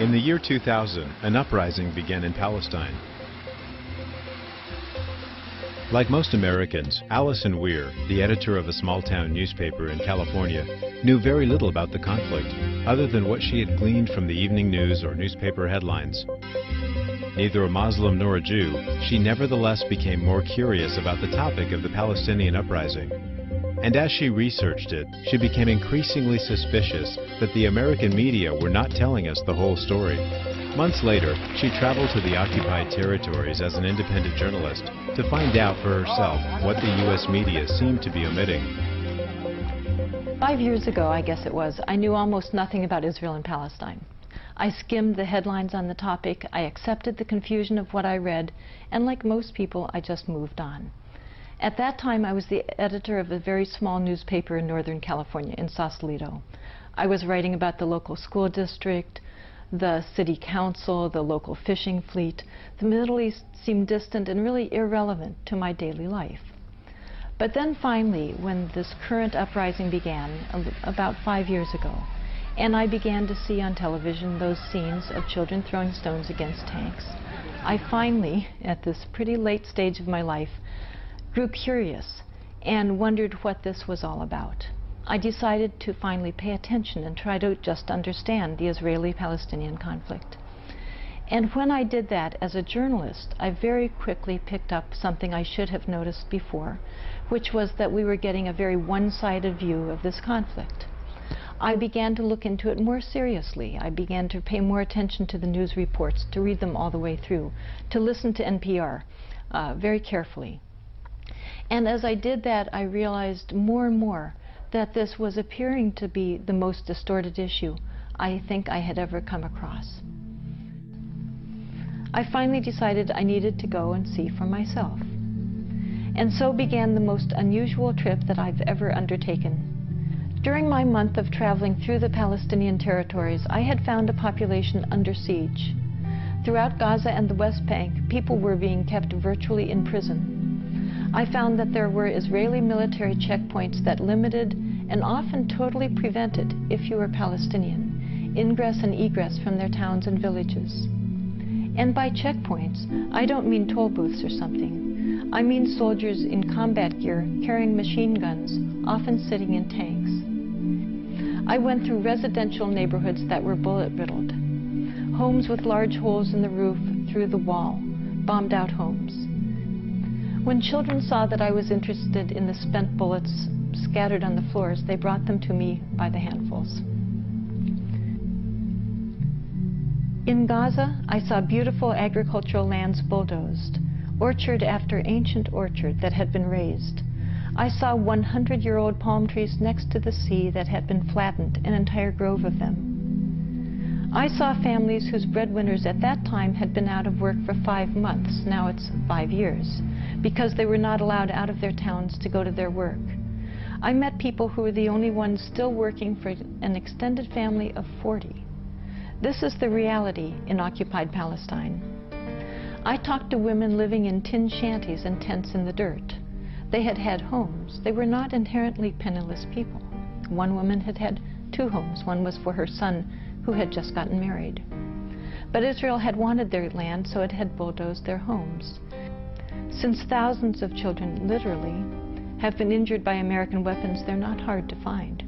In the year 2000, an uprising began in Palestine. Like most Americans, Allison Weir, the editor of a small-town newspaper in California, knew very little about the conflict, other than what she had gleaned from the evening news or newspaper headlines. Neither a Muslim nor a Jew, she nevertheless became more curious about the topic of the Palestinian uprising. And as she researched it, she became increasingly suspicious that the American media were not telling us the whole story. Months later, she traveled to the occupied territories as an independent journalist to find out for herself what the U.S. media seemed to be omitting. 5 years ago, I guess it was, I knew almost nothing about Israel and Palestine. I skimmed the headlines on the topic, I accepted the confusion of what I read, and like most people, I just moved on. At that time, I was the editor of a very small newspaper in Northern California, in Sausalito. I was writing about the local school district, the city council, the local fishing fleet. The Middle East seemed distant and really irrelevant to my daily life. But then finally, when this current uprising began, about 5 years ago, and I began to see on television those scenes of children throwing stones against tanks, I finally, at this pretty late stage of my life, grew curious and wondered what this was all about. I decided to finally pay attention and try to just understand the Israeli-Palestinian conflict. And when I did that as a journalist, I very quickly picked up something I should have noticed before, which was that we were getting a very one-sided view of this conflict. I began to look into it more seriously. I began to pay more attention to the news reports, to read them all the way through, to listen to NPR very carefully. And as I did that, I realized more and more that this was appearing to be the most distorted issue I think I had ever come across. I finally decided I needed to go and see for myself. And so began the most unusual trip that I've ever undertaken. During my month of traveling through the Palestinian territories, I had found a population under siege. Throughout Gaza and the West Bank, people were being kept virtually in prison. I found that there were Israeli military checkpoints that limited and often totally prevented, if you were Palestinian, ingress and egress from their towns and villages. And by checkpoints, I don't mean toll booths or something. I mean soldiers in combat gear carrying machine guns, often sitting in tanks. I went through residential neighborhoods that were bullet-riddled, homes with large holes in the roof through the wall, bombed-out homes. When children saw that I was interested in the spent bullets scattered on the floors, they brought them to me by the handfuls. In Gaza, I saw beautiful agricultural lands bulldozed, orchard after ancient orchard that had been razed. I saw 100-year-old palm trees next to the sea that had been flattened, an entire grove of them. I saw families whose breadwinners at that time had been out of work for 5 months, now it's 5 years, because they were not allowed out of their towns to go to their work. I met people who were the only ones still working for an extended family of 40. This is the reality in occupied Palestine. I talked to women living in tin shanties and tents in the dirt. They had had homes. They were not inherently penniless people. One woman had had 2 homes. One was for her son, who had just gotten married. But Israel had wanted their land, so it had bulldozed their homes. Since thousands of children, literally, have been injured by American weapons, they're not hard to find.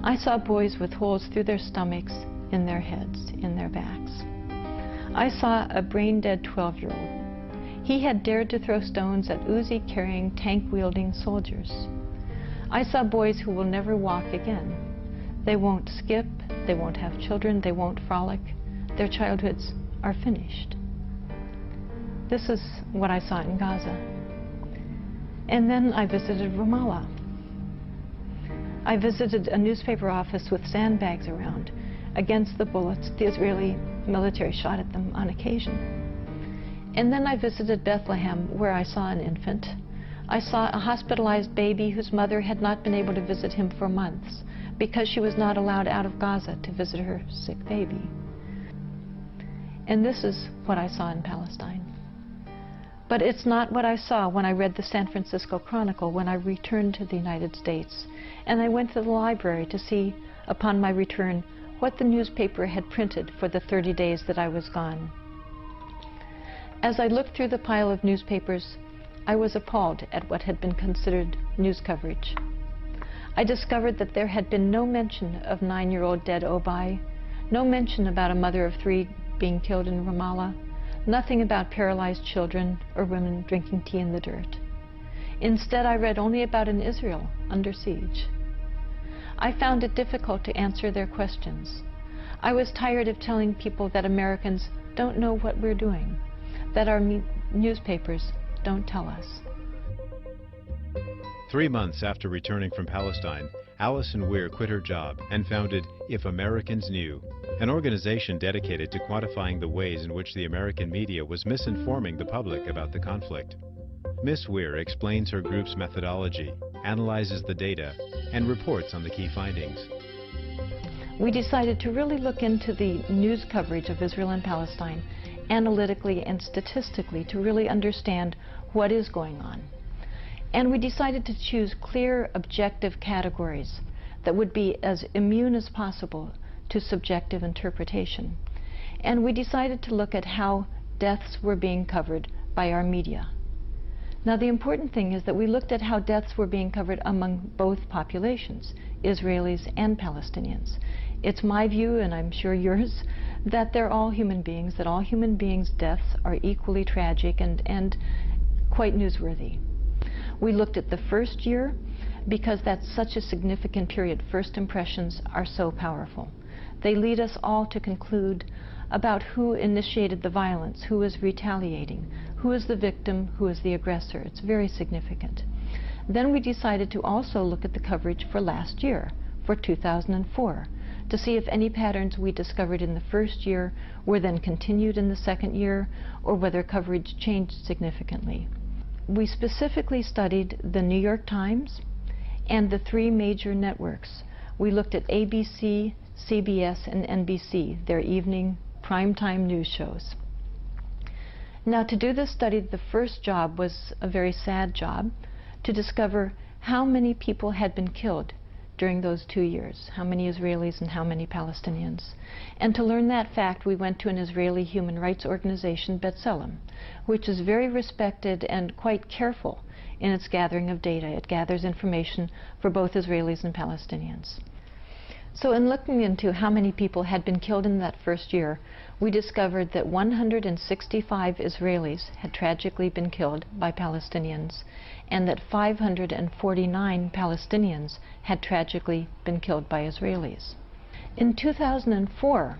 I saw boys with holes through their stomachs, in their heads, in their backs. I saw a brain-dead 12-year-old. He had dared to throw stones at Uzi-carrying, tank-wielding soldiers. I saw boys who will never walk again. They won't skip, they won't have children, they won't frolic. Their childhoods are finished. This is what I saw in Gaza. And then I visited Ramallah. I visited a newspaper office with sandbags around against the bullets the Israeli military shot at them on occasion. And then I visited Bethlehem, where I saw an infant. I saw a hospitalized baby whose mother had not been able to visit him for months because she was not allowed out of Gaza to visit her sick baby. And this is what I saw in Palestine. But it's not what I saw when I read the San Francisco Chronicle when I returned to the United States. And I went to the library to see, upon my return, what the newspaper had printed for the 30 days that I was gone. As I looked through the pile of newspapers, I was appalled at what had been considered news coverage. I discovered that there had been no mention of 9-year-old dead Obai, no mention about a mother of 3 being killed in Ramallah, nothing about paralyzed children or women drinking tea in the dirt. Instead, I read only about an Israel under siege. I found it difficult to answer their questions. I was tired of telling people that Americans don't know what we're doing, that our newspapers don't tell us. 3 months after returning from Palestine, Alison Weir quit her job and founded If Americans Knew, an organization dedicated to quantifying the ways in which the American media was misinforming the public about the conflict. Ms. Weir explains her group's methodology, analyzes the data, and reports on the key findings. We decided to really look into the news coverage of Israel and Palestine analytically and statistically to really understand what is going on. And we decided to choose clear, objective categories that would be as immune as possible to subjective interpretation. And we decided to look at how deaths were being covered by our media. Now, the important thing is that we looked at how deaths were being covered among both populations, Israelis and Palestinians. It's my view, and I'm sure yours, that they're all human beings, that all human beings' deaths are equally tragic and quite newsworthy. We looked at the first year because that's such a significant period. First impressions are so powerful. They lead us all to conclude about who initiated the violence, who is retaliating, who is the victim, who is the aggressor. It's very significant. Then we decided to also look at the coverage for last year, for 2004, to see if any patterns we discovered in the first year were then continued in the second year, or whether coverage changed significantly. We specifically studied the New York Times and the 3 major networks. We looked at ABC, CBS, and NBC, their evening primetime news shows. Now, to do this study, the first job was a very sad job, to discover how many people had been killed during those 2 years, how many Israelis and how many Palestinians. And to learn that fact, we went to an Israeli human rights organization, B'Tselem, which is very respected and quite careful in its gathering of data. It gathers information for both Israelis and Palestinians. So in looking into how many people had been killed in that first year, we discovered that 165 Israelis had tragically been killed by Palestinians, and that 549 Palestinians had tragically been killed by Israelis. In 2004,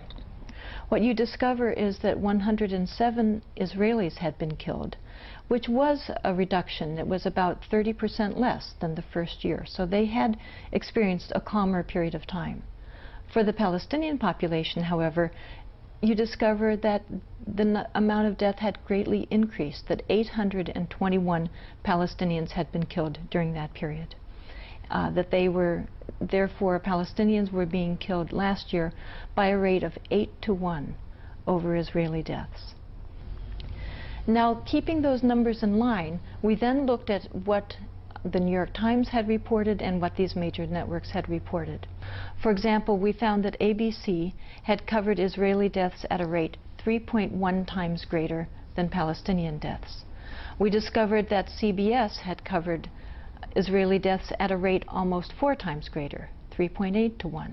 what you discover is that 107 Israelis had been killed, which was a reduction. It was about 30% less than the first year. So they had experienced a calmer period of time. For the Palestinian population, however, you discover that the amount of death had greatly increased, that 821 Palestinians had been killed during that period. That they were, therefore, Palestinians were being killed last year by a rate of 8-to-1 over Israeli deaths. Now, keeping those numbers in line, we then looked at what the New York Times had reported and what these major networks had reported. For example, we found that ABC had covered Israeli deaths at a rate 3.1 times greater than Palestinian deaths. We discovered that CBS had covered Israeli deaths at a rate almost 4 times greater, 3.8-to-1.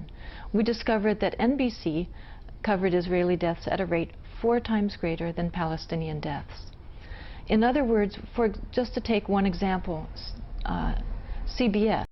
We discovered that NBC covered Israeli deaths at a rate 4 times greater than Palestinian deaths. In other words, just to take one example, CBS